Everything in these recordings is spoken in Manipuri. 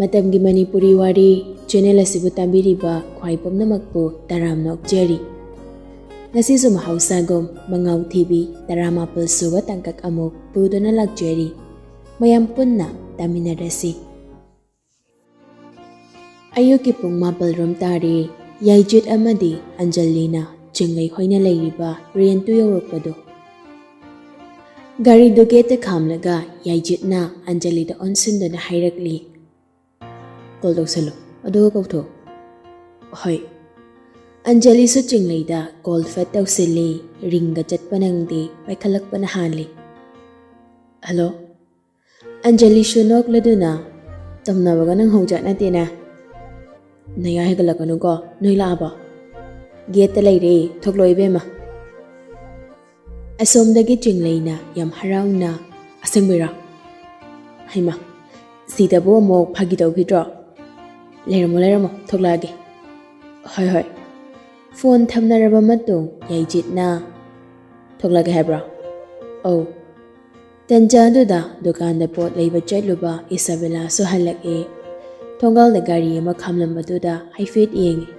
Matamgi Manipuri Wari channel asibu tambiriba khwai pomnamakpu taramna okjari. Ngasisu mahausagom Mangao Thibi taramapal suba tangkak amok puduna lakjari. Mayam punna taminarasi. Ayuki pung mapal rom tari yaijit amadi Anjalina chinglay hoina layriba riyantu yorokpado. Gari do gete khamlaga yaijit na Anjali da onsundo na hairakli. Call daw salo, adugo kauto. Hoy. Anjali su chinglay da call fat daw sili ringa chat panangdi paikalak panahali. Hello? Anjali shunok laduna tamnawaga nang hongja natin na. Nayahigalakano ko, noilaba. Gete layri, thoklo ibema. Asomdagi chinglay na yam haraw na asangbira. Hayma, sita bo mo pagitaw kidro. Leramo, thoklagi. Hoy. Phone thamnaraba matong yaijit na. Thoklagi hebra. Oh. Tanjado da dukan da pot layba chatluba Isabella so halak e. Thongal da gari ama khamlambadu da haifet yengi.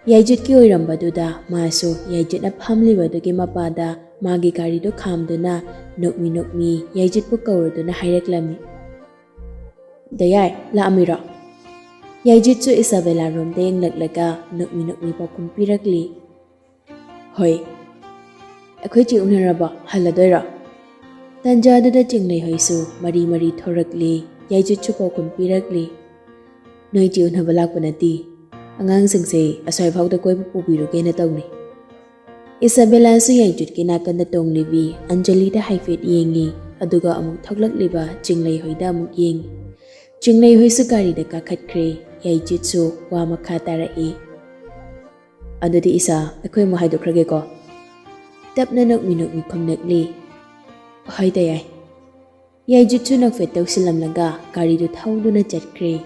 Yaijit ki oirambadu da maso yaijit na phamliba gi mapada magi gari do khamduna nokmi yaijit pu kawraduna haireklami. Dayai la amira. Yaijit su Isabella rom da yenglaglaga nokmi pa kumpirakli. Hoy. Akhoi chi unaraba haladoira. Tanjado da chinglay hoisu mari thorakli yaijit chu pa kumpirakli. Noi chi unhabalak panati. Angang singse aswai phau da koi pubiru ke na tawni. Isabella su yaijit ki nakan da tonglibi Anjali da haifet yengi aduga amuk thoklak liba chinglay hoida amuk yengi. Chinglay hoisu gari da kakhatkre yaijit su wa makha tarai. Adudi isa akhoi mo haidokrage ko. Tapna nokmi khomnakli. Hoy dayai. Yaijit su nakfet tawsilam laga gari du thawduna chatkre.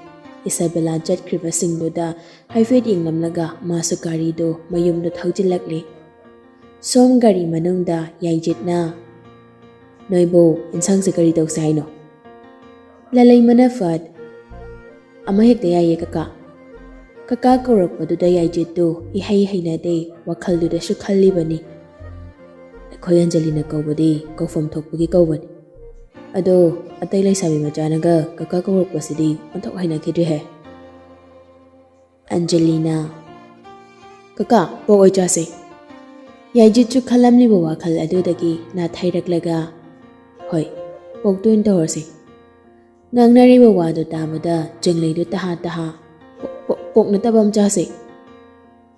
Isabella chatkriba singdo da haifet yenglam laga masu gari do mayum do thawjilakli. Som gari manung da yaijit na. Noibo insang se gari tawsai no. Lalay manafat. Ama hekta yaye kaka. Kaka kaurakpadu da yaijit do ihai na de wakhaldu da shu khallibani. Akhoi Anjali na kaubadi kaufam thokpagi kaubani. Ado atay lay sabi majanaga kaka kaurakpasidi onthok haina kidri hai. Anjalina. Kaka pogoi chase. Yaijit chu khalamli ba wakhal adudagi na thairaklaga. Hoy poktuin tawrse. Ngangnari ba wadu tamada jinglay do taha. Pok na tabam chase.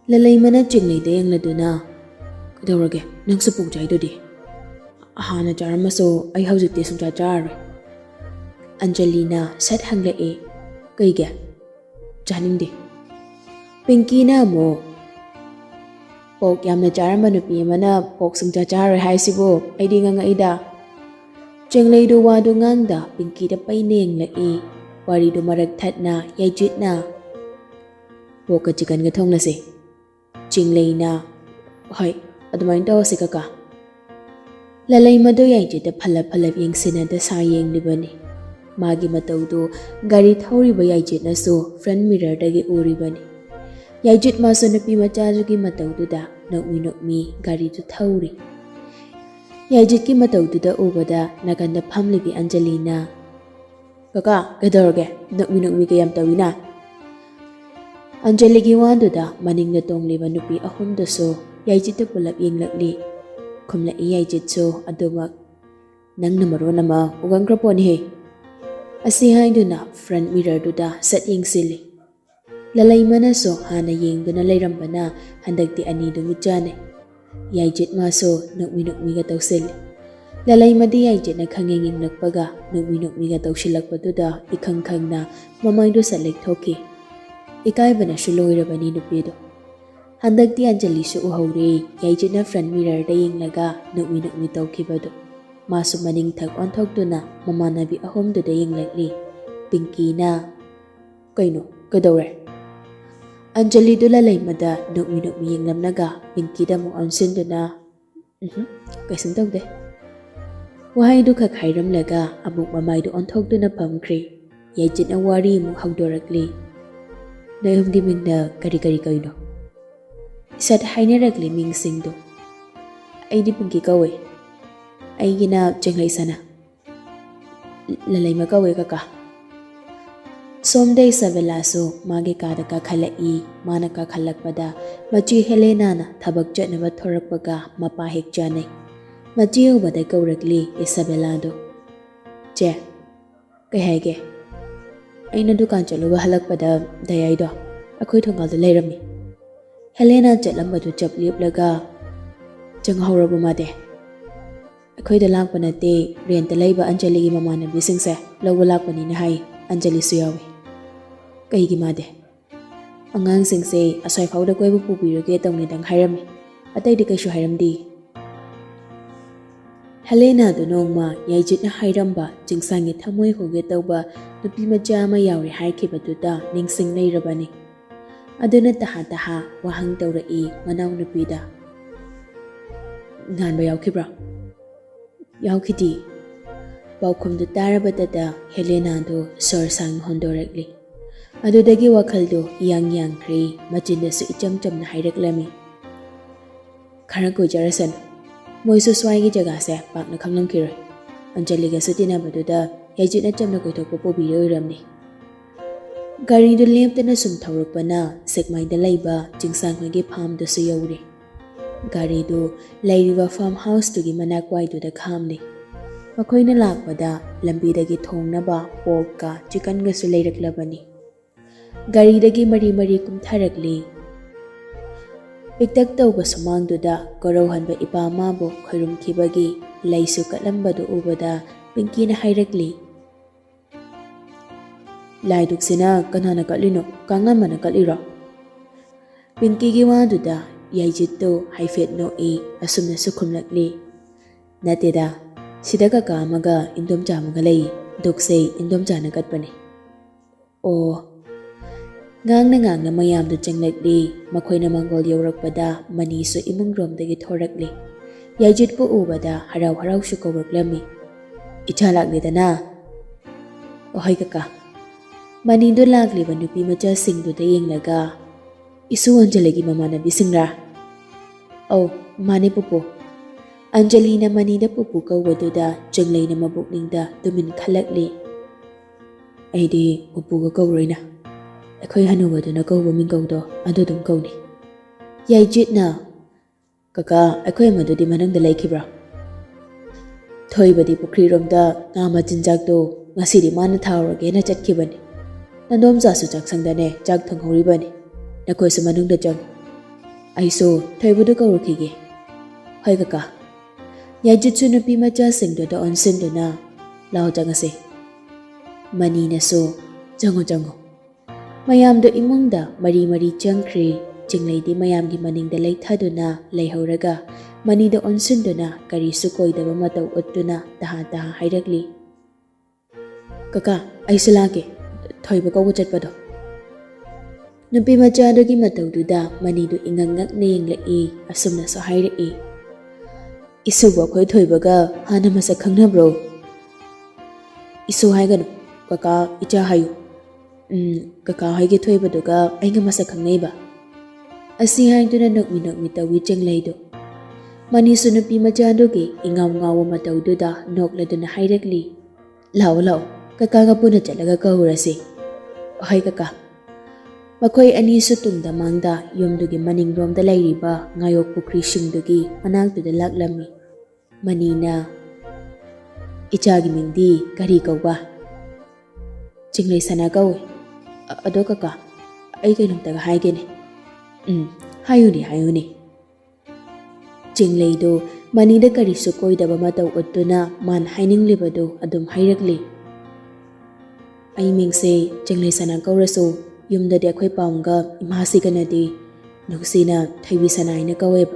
Lalay mana jinglay da yangladuna. Kadawrage nang sa pugjay do di. Ahana jaramaso ay hawjit di sumja jar. Anjalina sat hangla e. Kaiga. Janing di. Pinky na mo. Pok yamna jarama nupi mana pok sumja jar hai sibo ay di nga ida. Jinglay do wadu ngangda Pinky da paineng la e. Wari do maragthat na yaijit na. Pok ka chikan nga thong na si. Jinglay na. Hoy. Adumain daw si kaka. Lalay mado yaijit da phalap yengsina da sayeng libani. Magi mataw do gari thawriba yaijit na so front mirror dagi uribani. Yaijit maso napi machajugi mataw do da nokmi gari do thawri. Yaijit ki mataw do da ubada naganda phamlibi Anjalina. Kaka gadorge nokmi kayam tawina. Anjali gi wando da maning na tongliba nupi ahum da so yaijit da pulap yenglakli. Kumla yaijit so adumak nang namaro nama ugang kraponi he. Asihai do na front mirror do da sat yengsili. Lalay mana so hana yeng do na layramba na handagti ani do mitjane. Yaijit maso nokmi ga tawsil. Lalay madi yaijit na khangenging lakpaga nokmi ga tawsilakpa do da ikhang na mamay do sa lektoki. Ikay ba na shuloyrabani nupi do. Handagti Anjali su uhawri yaijit na front mirror da yenglaga nokmi tawkibado. Masu maning thak onthok do na mamanabi ahom do da yenglakli. Pinky na. Kaino, kadawre. Anjali do lalay mada nokmi yenglam naga Pinky da mo onsin do na. Kaisan tawde. Wahay do kakhairam laga amuk mamay do onthok do na pamkri. Yajitna Wari mo hagdorakli. Noyong giming na kari-kari kayo no. Isa't hainiragli ming singdo. Ay di pingi kawe. Ay gina jenglay sana. Lalay magawe kaka. Somday sa velaso magi kada kakhalai mana kakhalakpada machi Helena na thabagchat na bathorakpaga mapahik janay. Machi ubada kauragli Isabelado. Che, kay hege. Ay na dukan chaluba halakpada dayay do. Ako'y thongal da layrami. Helena chatlambadu chapliplaga jang haurabu made. Ako'y dalang panate renta layba Anjali gi mamana bisingse lawalak pani na hay Anjali suyawi. Kaigi made. Angang singse asoy fawda koy bu pubirage tawni dang hairami. Atay di kayshu hairamdi. Helena do nongma yajit na hairamba jingsangi thamoy hoge tawba nupi macha ma yawri haikibatuda ningsing layrabani. Aduna taha wahang tawrai manaw nupida. Ngan ba yawkibra? Yawkidi. Bawkum do tarabadada Helena do sorsang hondorakli. Adudagi wakaldo yang kri machinda su icham na haireklami. Kharako jarasan. Moisu swai gi jaga se pak na khanglam kiroy. Anjali ga sutina baduda yajit na cham na koithokpa pobiro ramni. Gari do leptana sum thawrukpana sekmai da laiba jingsang hoigi farm da su yauri. Gari do lairiba farm house to gi manakwai do da khamni. Makoina lakpada lambi da gi thongnaba pork ka chicken ga su lairaklabani. Gari dagi mari kumtharakli. Piktak tawba sumangduda korauhanba ipamabo khairum kibagi laisu katlambadu ubada pinki na hairakli. Laiduksina kanana katlino kangama na katliro. Pinki giwaduda yajitto haifet no asumna sukumlakli. Natida sidaka kamaga indom jamaga lay duksay indom jana katpani. O ngang na mayam do janglakli makoy na Mangol yawrakpada maniso imong romdagi thorakli. Yajit po ubada haraw su kawraklami. Ichalakli dana. Ohay kaka. Manindo lagli ba nupi macha singdo da yenglaga. Isu Anjalagi mamana bisingra. Oh, mani pupo. Anjali na manida pupo kawwaduda janglay na mabukningda dumin khalakli. Ay di pupo ka kawray na. Ako'y hanuwado na kawba mingkawdo adudong kawni. Yajit na. Kaka, ako'y madudi manang dalay kibra. Thoy ba di pukriromda nga majinjagdo nga siri mana tawrage na chatkibani. Nandom zasu jaksangdane jag thanghoribani. Nako'y sa manang da jag. Ay so, thoy ba do kawrakige. Hoy kaka. Yajit su nupi macha singdo da onsin do na. Lao jangase. Mani na so, jango. Mayam do imungda mari changkri jinglay di mayam gi maningda laythaduna layhoraga mani da onsunduna kari sukoi da mataw uttuna taha hairakli. Kaka, ay salake, thoy ba ko chatpado. Nupi macha do gi mataw duda mani do ingangak na yenglai asumna so hairai. Isuba koy thoy baga hana masa khangna bro. Isu haigano, kaka icha hayu. Kaka hoigi thoy baduga ay nga masa khangnay ba. Asi haiduna nokmi tawi janglaydo. Maniso nupi majado gi ingaw matawduda nokladuna hairakli. Lao, kaka nga puna chalaga kahurasi. Ohay kaka. Makoy ani sutungda mangda yomdugi maningromda layriba ngayok pukri singdugi managduda laklami. Manina. Ichagi mingdi kari kawba. Jinglay sana kaw. Ado kaka, ay kayo nung taga haigin. Hayuni. Jinglay do, manida kari sukoy da ba mataw udto na man haining libado adum hairakli. Ay mingse, jinglay sana kaw raso, yumda di ako'y paungga, imahasi ka na di, nuksina taywi sanay na kaweb.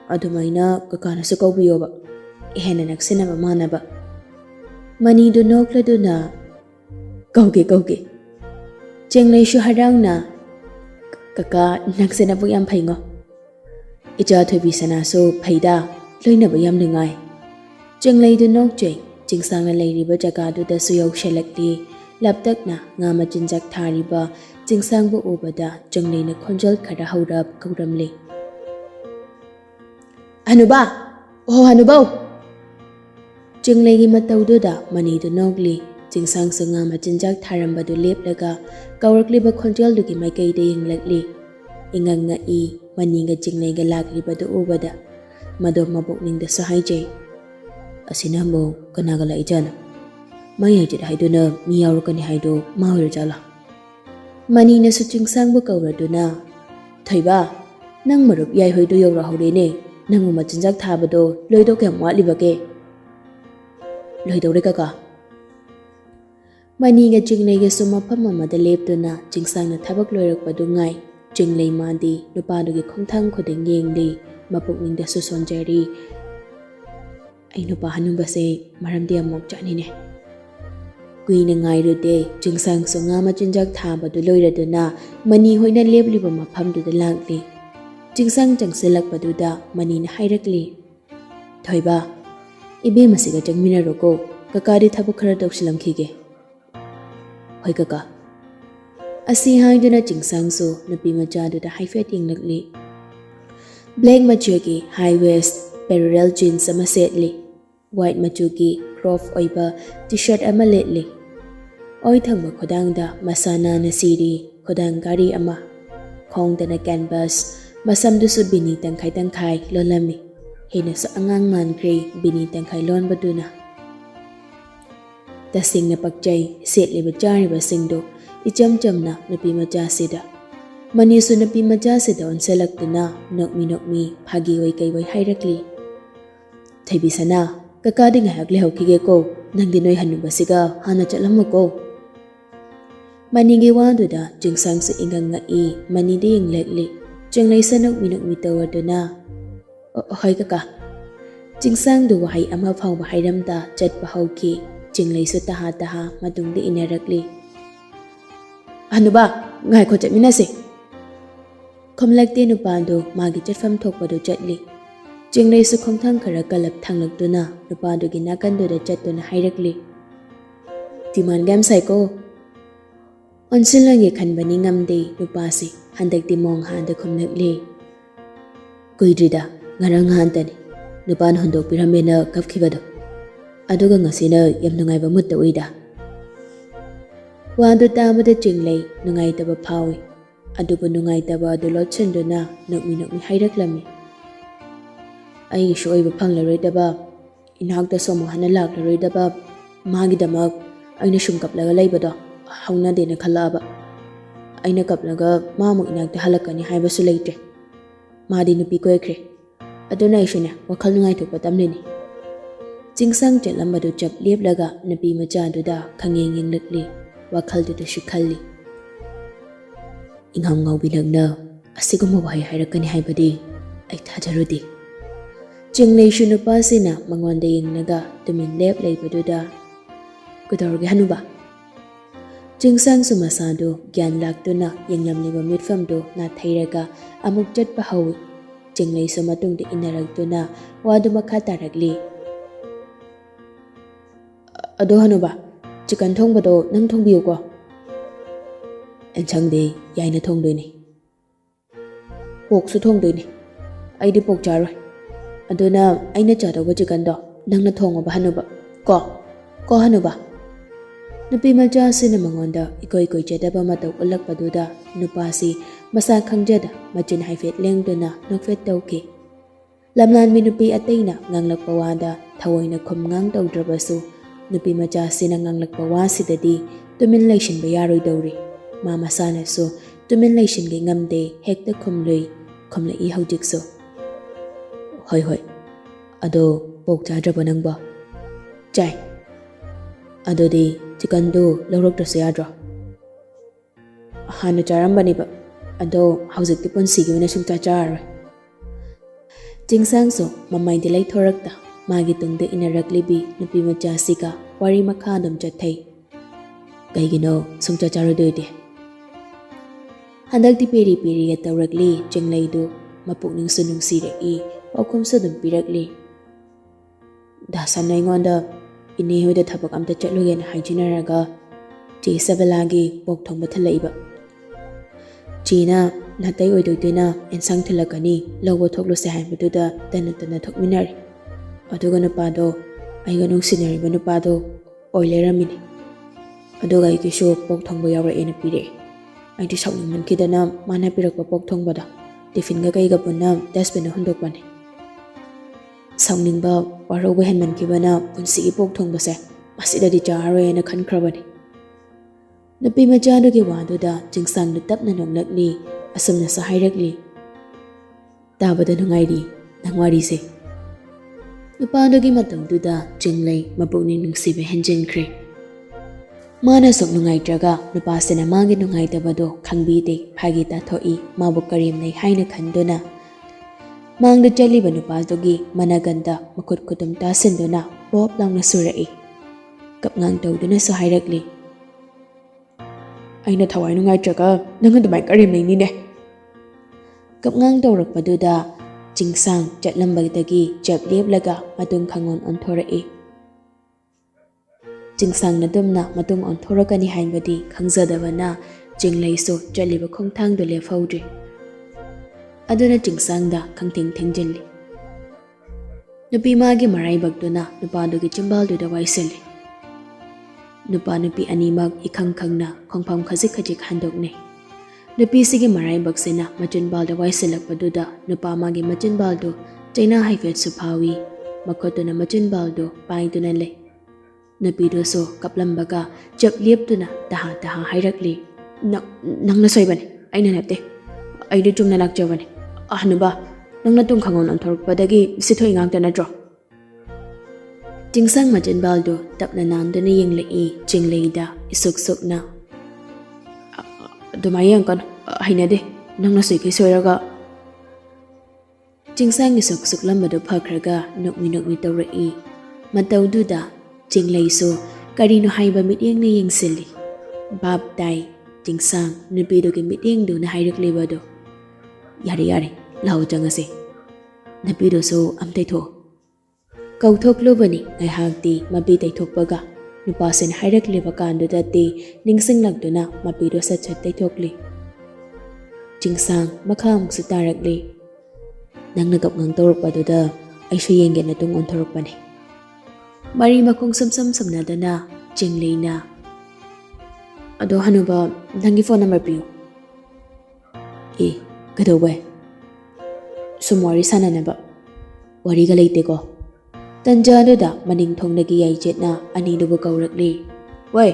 Adumay na kakana sa kawbiyo ba, ihena nagsina mamana ba. Manido nokla do na, Kauge. Jinglay shu harang na. Kaka nagsina po yam paingo. Ija thobi sana so paida. Loy na ba yam nungay. Jinglay do nok jay. Jingsang na layriba jaga do da suyaw shalakli. laptakna nga machinjak thariba chingsangbu ubada changleina khonjal khara haurab kauramli. Hanuba! Oh Hanubau! Chinglegi mataududa manidu nogli chingsangsu nga machinjak tharambadu leplaga kaurakliba khonjaldugi maikaida yinglakli. Inganga I maninga chinglega laklibadu ubada mado mabukningda sahaijay. Asina mo kanagala ijana. Mayajid haiduna miyawrukani haido mawirjala. Manina su chingsangbu kauraduna. Thaiba, nang marup yai hoido yawra haurene. Nangu machinjak thabado loido kem watlibake. Loido kaka. Maniga chinglega su mafam amada leptuna chingsangna thabak loirakpadu ngai. Chinglei madi nupadugi khongthang khuding yengli mapukningda su sonjari. Ai nupa hanubase maramdi amok chanine. Kuina ngairude chingsang su nga machinjak thabadu loiraduna mani hoina lepliba mafamduda lakli. Chingsang changsilakpaduda manina hairakli. Thoiba, ibe masiga changminaroko kakadi thabuk khara tawsilamkhige. Hoi kaka. Asi haiduna chingsangsu nupi machaduda haifet yinglakli. Black machugi high waist parallel jeans ama setli. White machugi crop oiba t-shirt ama letli. Oi thangba khodangda masana na siri khodang gari ama. Khongdana canvas masamdusu bini tangkai lolami. Hina su angang mankre bini tangkai lonbaduna. Tasingna pakjay setliba jariba singdo icham chamna nupi machasida. Manisu nupi machasida onselakduna nokmi phagi oi kai wai hairakli. Thaibisana kakadi ngayak lehokige ko nangdi noi hanubasiga hana chatlamako. Manigi waduda chingsangsu inganga I manide yinglekli. Chinglesa nokmi tawaduna. Hoi kaka. Chingsangdu wahai ama phawba hairamda chatpa hauki. Chingleisu taha matungda inarakli. Hanuba, ngai ko chatminase. Khomlakte nupando magi chatfam thokpadu chatli. Chingleisu khongthang khara kalap thanglakduna nupadugi nakanduda chatuna hairakli. Timan gam saiko. Onsilangi khanbani ngamde nupasi handakti mong handa khomlakli. Kuidrida ngarang hantani nupan hondok piramena kafkhibado. Aduga ngasina yam nungaiba mutta uida. Wadu tamada chinglei nungaitaba phawi. Adubu nungaitaba adu lotchenduna nokmi hairaklami. Ai shu oiba phanglaroidaba inakta somo hana laklaroidaba magidamak aina shum kaplaga leibado hauna dena khalaba. Aina kaplaga mamu inakta halakani haibasu leitre. Madi nupi koekre. Aduna ishune wakhal nungaithokpa tamlini. Chingsang chatlamadu chap leplaga nupi machaduda khangeng yinglakli. Wakhalduda shikhalli. Ingham ngaubilagna asiguma wahai hairakani haibadi ai thajarudi. Chingleishu nupasina mangonda yingnaga tumin lep leibaduda. Kudorge hanuba. Chingsang sumasadu gyan laktuna yinglamliba mitfamdu na thairaga amuk chatpa hawi. Chingleisu matungda inaragduna wadu makha tarakli. Ado hanuba. Chicken thongbado nang thongbiyo ko. Enchangde yaina thongdoini. Poksu thongdoini. Aidi pok charoi. Aduna aina chadawba chicken do nangna thongaba hanuba. Ko hanuba. Nupi majasina mangonda ikoi chadaba matau ulakpaduda nupasi masa khangjada machin haifet lengduna nokfet tawki. Lamlan mi nupi ataina nganglakpa wada thawoina khumngang tawdrabasu. Nupi majasina nganglakpa wasidadi tumin laishinba yaroidawri. Mama sanasu tumin laishinge ngamde hekta khumlai haujiksu. Hoi. Ado pok chadraba nangba. Chai. Ado di chikandu lawroktrasu yadro. Hana charambaniba. Ado haujikti punsigi wina sumcha chararoi. Chingsangsu mamaidi laithorakta. Magi tungda inaraklibi nupi machasiga wari makhadam chathai. Kaigino sumcha charudoide. Handakti peri ga tawrakli chingleidu mapukning sunungsirei paukhum sudum pirakli. Dasamna ingonda ini hoida thabak amta chatlugena haijinaraga ꯆꯦ ꯁꯕꯂꯥꯒꯤ ꯄꯣꯛ ꯊꯣꯡꯕ ꯊꯤꯜꯂꯛꯏꯕ ꯆꯦꯅ ꯅꯥꯇꯩ ꯑꯣꯏꯗꯣꯏꯗꯣꯏꯅ ꯑꯦꯟꯁꯥꯡ ꯊꯤꯜꯂꯛꯀꯅꯤ ꯂꯧꯕ ꯊꯣꯛꯂꯨꯁꯦ ꯍꯥꯏꯕꯗꯨꯗ ꯇꯟꯅ ꯊꯣꯛꯃꯤꯟꯅꯔꯦ ꯑꯗꯨꯒ ꯅꯨꯄꯥꯗꯣ ꯑꯩꯒ ꯅꯨꯡꯁꯤꯅꯔꯤꯕ ꯅꯨꯄꯥꯗꯣ ꯑꯣꯏ ꯂꯩꯔꯝꯃꯤꯅꯤ ꯑꯗꯨꯒ ꯑꯩꯒꯤꯁꯨ ꯄꯣꯛ ꯊꯣꯡꯕ ꯌꯥꯎꯔꯛꯑꯦꯅ ꯄꯤꯔꯛꯑꯦ ꯑꯩꯗꯤ ꯁꯥꯎꯅꯤꯡꯃꯟꯈꯤꯗꯅ ꯃꯥꯅ ꯄꯤꯔꯛꯄ ꯄꯣꯛ ꯊꯣꯡꯕꯗꯣ ꯇꯤꯐꯤꯟꯒ ꯀꯩꯒ ꯄꯨꯟꯅ ꯗꯁꯕꯤꯟꯗ ꯍꯨꯟꯗꯣꯛꯄꯅꯤ ꯁꯥꯎꯅꯤꯡꯕ ꯋꯥꯔꯧꯕ ꯍꯦꯟꯃꯟꯈꯤꯕꯅ ꯄꯨꯟꯁꯤꯒꯤ ꯄꯣꯛ ꯊꯣꯡꯕꯁꯦ ꯃꯁꯤꯗꯗꯤ ꯆꯥꯔꯔꯣꯏꯅ ꯈꯟꯈ꯭ꯔꯕꯅꯤ ꯅꯨꯄꯤ ꯃꯆꯥꯗꯨꯒꯤ ꯋꯥꯗꯨꯗ ꯆꯤꯡꯁꯥꯡꯗꯨ ꯇꯞꯅ ꯅꯣꯛꯂꯛꯂꯤ ꯑꯁꯨꯝꯅꯁꯨ ꯍꯥꯏꯔꯛꯂꯤ ꯇꯥꯕꯗ ꯅꯨꯡꯉꯥꯏꯔꯤ ꯅꯪ ꯋꯥꯔꯤꯁꯦ ꯅꯨꯄꯥꯗꯨꯒꯤ ꯃꯇꯧꯗꯨꯗ ꯆꯤꯡꯂꯩ ꯃꯄꯨꯛꯅꯤꯡ ꯅꯨꯡꯁꯤꯕ ꯍꯦꯟꯖꯤꯟꯈ꯭ꯔꯦ ꯃꯥꯅ ꯁꯨꯛ ꯅꯨꯡꯉꯥꯏꯇ꯭ꯔꯒ ꯅꯨꯄꯥꯁꯤꯅ ꯃꯥꯒꯤ ꯅꯨꯡꯉꯥꯏꯇꯕꯗꯣ ꯈꯪꯕꯤꯗꯦ ꯐꯥꯒꯤ ꯇꯥꯊꯣꯛꯏ ꯃꯥꯕꯨ ꯀꯔꯦꯝꯅꯩ ꯍꯥꯏꯅ ꯈꯟꯗꯨꯅ ꯃꯥꯡꯗ ꯆꯠꯂꯤꯕ ꯅꯨꯄꯥꯗꯨꯒꯤ ꯃꯅꯒꯟꯗ ꯃꯈꯨꯠ ꯈꯨꯗꯨꯝ ꯇꯥꯁꯤꯟꯗꯨꯅ ꯄꯣꯞ ꯂꯥꯎꯅ ꯁꯨꯔꯛꯏ ꯀꯞꯉꯥꯡ ꯇꯧꯗꯨꯅꯁꯨ ꯍꯥꯏꯔꯛꯂꯤ ꯑꯩꯅ ꯊꯋꯥꯏ ꯅꯨꯡꯉꯥꯏꯇ꯭ꯔꯒ ꯅꯪ ꯑꯗꯨꯃꯥꯏꯅ ꯀꯔꯦꯝꯅꯩꯅꯤꯅꯦ ꯀꯞꯉꯥꯡ ꯇꯧꯔꯛꯄꯗꯨꯗ ꯆꯤꯡꯁꯥꯡ ꯆꯠꯂꯝꯕꯗꯒꯤ ꯆꯞ ꯂꯦꯞꯂꯒ ꯃꯇꯨꯡ ꯈꯪꯑꯣꯟ ꯑꯣꯟꯊꯣꯔꯛꯏ ꯆꯤꯡꯁꯥꯡꯅ ꯑꯗꯨꯝꯅ ꯃꯇꯨꯡ ꯑꯣꯟꯊꯣꯔꯛꯀꯅꯤ ꯍꯥꯏꯕꯗꯤ ꯈꯪꯖꯗꯕꯅ ꯆꯤꯡꯂꯩꯁꯨ ꯆꯠꯂꯤꯕ ꯈꯣꯡꯊꯥꯡꯗꯨ ꯂꯦꯞꯍꯧꯗ꯭ꯔꯤ ꯑꯗꯨꯅ ꯆꯤꯡꯁꯥꯡꯗ ꯈꯪꯊꯦꯡ ꯊꯦꯡꯖꯤꯜꯂꯤ ꯅꯨꯄꯤ ꯃꯥꯒꯤ ꯃꯔꯥꯏꯕꯛꯇꯨꯅ ꯅꯨꯄꯥꯗꯨꯒꯤ ꯆꯤꯝꯕꯥꯜꯗꯨꯗ ꯋꯥꯏꯁꯤꯜꯂꯤ ꯅꯨꯄꯥ ꯅꯨꯄꯤ ꯑꯅꯤꯃꯛ ꯏꯈꯪ ꯈꯪꯅ ꯈꯣꯡꯐꯝ ꯈꯖꯤꯛ ꯈꯖꯤꯛ ꯍꯟꯗꯣꯛꯅꯩ ꯅꯨꯄꯤꯁꯤꯒꯤ ꯃꯔꯥꯏꯕꯛꯁꯤꯅ ꯃꯆꯤꯟꯕꯥꯜꯗ ꯋꯥꯏꯁꯤꯜꯂꯛꯄꯗꯨꯗ ꯅꯨꯄꯥ ꯃꯥꯒꯤ ꯃꯆꯤꯟꯕꯥꯜꯗꯨ ꯆꯩꯅꯥ ꯍꯥꯏꯐꯦꯠꯁꯨ ꯐꯥꯎꯏ ꯃꯈꯨꯠꯇꯨꯅ ꯃꯆꯤꯟꯕꯥꯜꯗꯨ ꯄꯥꯏꯗꯨꯅ ꯂꯩ ꯅꯨꯄꯤꯗꯨꯁꯨ ꯀꯞꯂꯝꯕꯒ ꯆꯞ ꯂꯦꯞꯇꯨꯅ ꯇꯍꯥ ꯍꯥꯏꯔꯛꯂꯤ ꯅꯪꯅ ꯁꯣꯏꯕꯅꯤ ꯑꯩꯅ ꯅꯠꯇꯦ ꯑꯩꯗꯤ ꯆꯨꯝꯅ ꯂꯥꯛꯆꯕꯅꯤ ꯍꯅꯨꯕ ꯅꯪꯅ ꯇꯨꯡ ꯈꯪꯍꯣꯟ ꯑꯣꯟꯊꯣꯔꯛꯄꯗꯒꯤ ꯁꯤꯊꯣꯏ ꯉꯥꯛꯇ ꯅꯠꯇ꯭ꯔꯣ ꯆꯤꯡꯁꯥꯡ ꯃꯆꯤꯟꯕꯥꯜꯗꯨ ꯇꯞꯅ ꯅꯥꯟꯗꯨꯅ ꯌꯦꯡꯂꯛꯏ ꯆꯤꯡꯂꯩꯗ ꯏꯁꯨꯛ ꯁꯨꯛꯅ ꯑꯗꯨꯃꯥꯏꯅ ꯌꯦꯡꯀꯅꯨ ꯍꯩꯅꯗꯦ ꯅꯪꯅ ꯁꯣꯏꯈꯩ ꯁꯣꯏꯔꯒ ꯆꯤꯡꯁꯥꯡꯒꯤ ꯁꯨꯛꯂꯝꯕꯗꯨ ꯐꯈ꯭ꯔꯒ ꯅꯣꯛꯃꯤ ꯇꯧꯔꯛꯏ ꯃꯇꯧꯗꯨꯗ ꯆꯤꯡꯂꯩꯁꯨ ꯀꯔꯤꯅꯣ ꯍꯥꯏꯕ ꯃꯤꯠꯌꯦꯡꯅ ꯌꯦꯡꯁꯤꯜꯂꯤ ꯚꯥꯞ ꯇꯥꯏ ꯆꯤꯡꯁꯥꯡ ꯅꯨꯄꯤꯗꯨꯒꯤ ꯃꯤꯠꯌꯦꯡꯗꯨꯅ ꯍꯥꯏꯔꯛꯂꯤꯕꯗꯣ ꯌꯥꯔꯦ ꯂꯥꯛꯑꯣ ꯆꯪꯉꯁꯤ ꯅꯨꯄꯤꯗꯨꯁꯨ ꯑꯝꯇꯩꯊꯣꯛꯑꯣ ꯀꯧꯊꯣꯛꯂꯨꯕꯅꯤ ꯉꯥꯏꯍꯥꯛꯇꯤ ꯃꯄꯤ ꯇꯩꯊꯣꯛꯄꯒ ꯅꯨꯄꯥꯁꯤꯅ ꯍꯥꯏꯔꯛꯂꯤꯕ ꯀꯥꯟꯗꯨꯗꯗꯤ ꯅꯤꯡꯁꯤꯡꯂꯛꯇꯨꯅ ꯃꯄꯤꯗꯨ ꯁꯠ ꯇꯩꯊꯣꯛꯂꯤ ꯆꯤꯡꯁꯥꯡ ꯃꯈꯥ ꯑꯃꯨꯛꯁꯨ ꯇꯥꯔꯛꯂꯤ ꯅꯪꯅ ꯀꯞꯉꯥꯡ ꯇꯧꯔꯛꯄꯗꯨꯗ ꯑꯩꯁꯨ ꯌꯦꯡꯒꯦꯅ ꯇꯨꯡ ꯑꯣꯟꯊꯣꯔꯛꯄꯅꯤ ꯃꯔꯤ ꯃꯈꯣꯡ ꯁꯝꯅꯗꯅ ꯆꯤꯡꯂꯩꯅ ꯑꯗꯣ ꯍꯅꯨꯕ ꯅꯪꯒꯤ ꯐꯣꯟ ꯅꯝꯕꯔ ꯄꯤꯌꯨ ꯀꯩꯗꯧꯕꯩ ꯁꯨꯝ ꯋꯥꯔꯤ ꯁꯥꯟꯅꯅꯕ ꯋꯥꯔꯤꯒ ꯂꯩꯇꯦꯀꯣ ꯇꯟꯖꯥꯗꯨꯗ ꯃꯅꯤꯡ ꯊꯣꯡꯗꯒꯤ ꯌꯥꯏꯆꯦꯠꯅ ꯑꯅꯤꯗꯨꯕꯨ ꯀꯧꯔꯛꯂꯤ ꯋꯥꯏ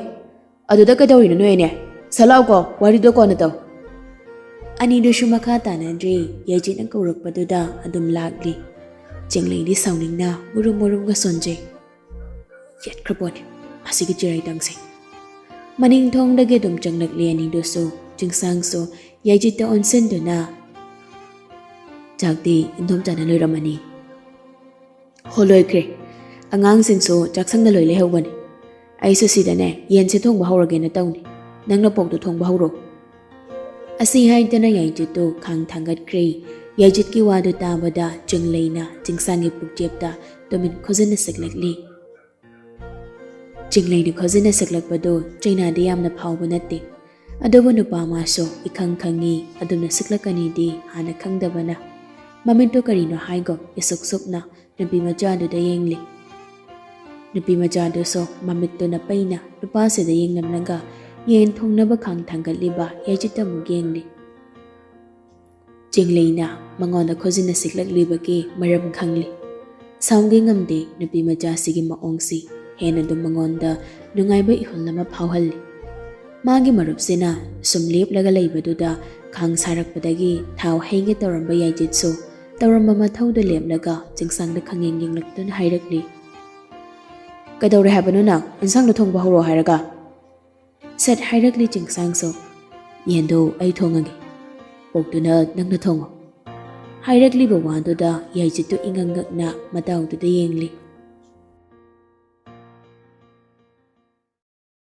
ꯑꯗꯨꯗ ꯀꯩꯗꯧꯔꯤꯅꯣ ꯅꯣꯏꯅꯦ ꯁꯂꯥꯎꯀꯣ ꯋꯥꯔꯤꯗꯣ ꯀꯣꯟꯅ ꯇꯧ ꯑꯅꯤꯗꯨꯁꯨ ꯃꯈꯥ ꯇꯥꯅꯗ꯭ꯔꯤ ꯌꯥꯏꯆꯦꯠꯅ ꯀꯧꯔꯛꯄꯗꯨꯗ ꯑꯗꯨꯝ ꯂꯥꯛꯂꯤ ꯆꯤꯡꯂꯩꯗꯤ ꯁꯥꯎꯅꯤꯡꯅ ꯃꯨꯔꯨꯝꯒ ꯁꯣꯟꯖꯩ ꯌꯦꯠꯈ꯭ꯔꯄꯣꯠꯅꯤ ꯃꯁꯤꯒꯤ ꯆꯤꯔꯥꯏꯇꯪꯁꯦ ꯃꯅꯤꯡ ꯊꯣꯡꯗꯒꯤ ꯑꯗꯨꯝ ꯆꯪꯂꯛꯂꯤ ꯑꯅꯤꯗꯨꯁꯨ ꯆꯤꯡꯁꯥꯡꯁꯨ ꯌꯥꯏꯆꯦꯠꯇ ꯑꯣꯟꯁꯤꯟꯗꯨꯅ ꯆꯥꯛꯇꯤ ꯏꯟꯗꯣꯝꯆꯥꯅ ꯂꯣꯏꯔꯝꯃꯅꯤ ꯍꯣ ꯂꯣꯏꯈ꯭ꯔꯦ ꯑꯉꯥꯡꯁꯤꯡꯁꯨ ꯆꯥꯛꯁꯪꯗ ꯂꯣꯏ ꯂꯩꯍꯧꯕꯅꯤ ꯑꯩꯁꯨ ꯁꯤꯗꯅꯦ ꯌꯦꯟꯁꯦ ꯊꯣꯡꯕ ꯍꯧꯔꯒꯦꯅ ꯇꯧꯅꯤ ꯅꯪꯅ ꯄꯣꯛꯇꯣ ꯊꯣꯡꯕ ꯍꯧꯔꯣ ꯑꯁꯤ ꯍꯥꯏꯗꯅ ꯌꯥꯏꯆꯦꯠꯇꯨ ꯈꯥꯡ ꯊꯥꯡꯒꯠꯈ꯭ꯔꯦ ꯌꯥꯏꯆꯦꯠꯀꯤ ꯋꯥꯗꯨ ꯇꯥꯕꯗ ꯆꯤꯡꯂꯩꯅ ꯆꯤꯡꯁꯥꯡꯒꯤ ꯄꯨꯛꯆꯦꯞꯇ ꯇꯨꯃꯤꯟ ꯈꯣꯖꯤꯟꯅ ꯁꯤꯛꯂꯛꯂꯤ ꯆꯤꯡꯂꯩꯅ ꯈꯣꯖꯤꯟꯅ ꯁꯤꯛꯂꯛꯄꯗꯨ ꯆꯩꯅꯥꯗꯤ ꯌꯥꯝꯅ ꯐꯥꯎꯕ ꯅꯠꯇꯦ ꯑꯗꯨꯕꯨ ꯅꯨꯄꯥ ꯃꯥꯁꯨ ꯏꯈꯪ ꯈꯪꯉꯤ ꯑꯗꯨꯝꯅ ꯁꯤꯛꯂꯛꯀꯅꯤꯗꯤ ꯍꯥꯟꯅ ꯈꯪꯗꯕꯅ ꯃꯃꯤꯠꯇꯨ ꯀꯔꯤꯅꯣ ꯍꯥꯏꯒꯣ ꯏꯁꯨꯛ ꯁꯨꯛꯅ ꯅꯨꯄꯤ ꯃꯆꯥꯗꯨꯗ ꯌꯦꯡꯂꯤ ꯅꯨꯄꯤ ꯃꯆꯥꯗꯨꯁꯨ ꯃꯃꯤꯠꯇꯨꯅ ꯄꯩꯅ ꯅꯨꯄꯥꯁꯤꯗ ꯌꯦꯡꯂꯝꯂꯒ ꯌꯦꯟ ꯊꯣꯡꯅꯕ ꯈꯥꯡ ꯊꯥꯡꯒꯠꯂꯤꯕ ꯌꯥꯏꯆꯦꯠꯇ ꯑꯃꯨꯛ ꯌꯦꯡꯂꯤ ꯆꯤꯡꯂꯩꯅ ꯃꯉꯣꯟꯗ ꯈꯣꯖꯤꯟꯅ ꯁꯤꯛꯂꯛꯂꯤꯕꯒꯤ ꯃꯔꯝ ꯈꯪꯂꯤ ꯁꯥꯎꯒꯦ ꯉꯝꯗꯦ ꯅꯨꯄꯤ ꯃꯆꯥꯁꯤꯒꯤ ꯃꯑꯣꯡꯁꯤ ꯍꯦꯟꯅ ꯑꯗꯨꯝ ꯃꯉꯣꯟꯗ ꯅꯨꯡꯉꯥꯏꯕ ꯏꯍꯨꯜ ꯑꯃ ꯐꯥꯎꯍꯜꯂꯤ ꯃꯥꯒꯤ ꯃꯔꯨꯞꯁꯤꯅ ꯁꯨꯝ ꯂꯦꯞꯂꯒ ꯂꯩꯕꯗꯨꯗ ꯈꯥꯡ ꯁꯥꯔꯛꯄꯗꯒꯤ ꯊꯥꯎ ꯍꯩꯒꯦ ꯇꯧꯔꯝꯕ ꯌꯥꯏꯆꯦꯠꯁꯨ ꯇꯧꯔꯝꯕ ꯃꯊꯧꯗ ꯂꯦꯞꯂꯒ ꯆꯤꯡꯁꯥꯡꯗ ꯈꯪꯌꯦꯡ ꯌꯦꯡꯂꯛꯇꯨꯅ ꯍꯥꯏꯔꯛꯂꯤ ꯀꯩꯗꯧꯔꯦ ꯍꯥꯏꯕꯅꯣ ꯅꯪ ꯏꯟꯁꯥꯡꯗꯣ ꯊꯣꯡꯕ ꯍꯧꯔꯣ ꯍꯥꯏꯔꯒ ꯁꯠ ꯍꯥꯏꯔꯛꯂꯤ ꯆꯤꯡꯁꯥꯡꯁꯨ ꯌꯦꯟꯗꯣ ꯑꯩ ꯊꯣꯡꯉꯒꯦ ꯄꯣꯛꯇꯨꯅ ꯅꯪꯅ ꯊꯣꯡꯉꯣ ꯍꯥꯏꯔꯛꯂꯤꯕ ꯋꯥꯗꯨꯗ ꯌꯥꯏꯆꯦꯠꯇꯨ ꯏꯉꯛ ꯉꯛꯅ ꯃꯇꯥꯎꯗꯨꯗ ꯌꯦꯡꯂꯤ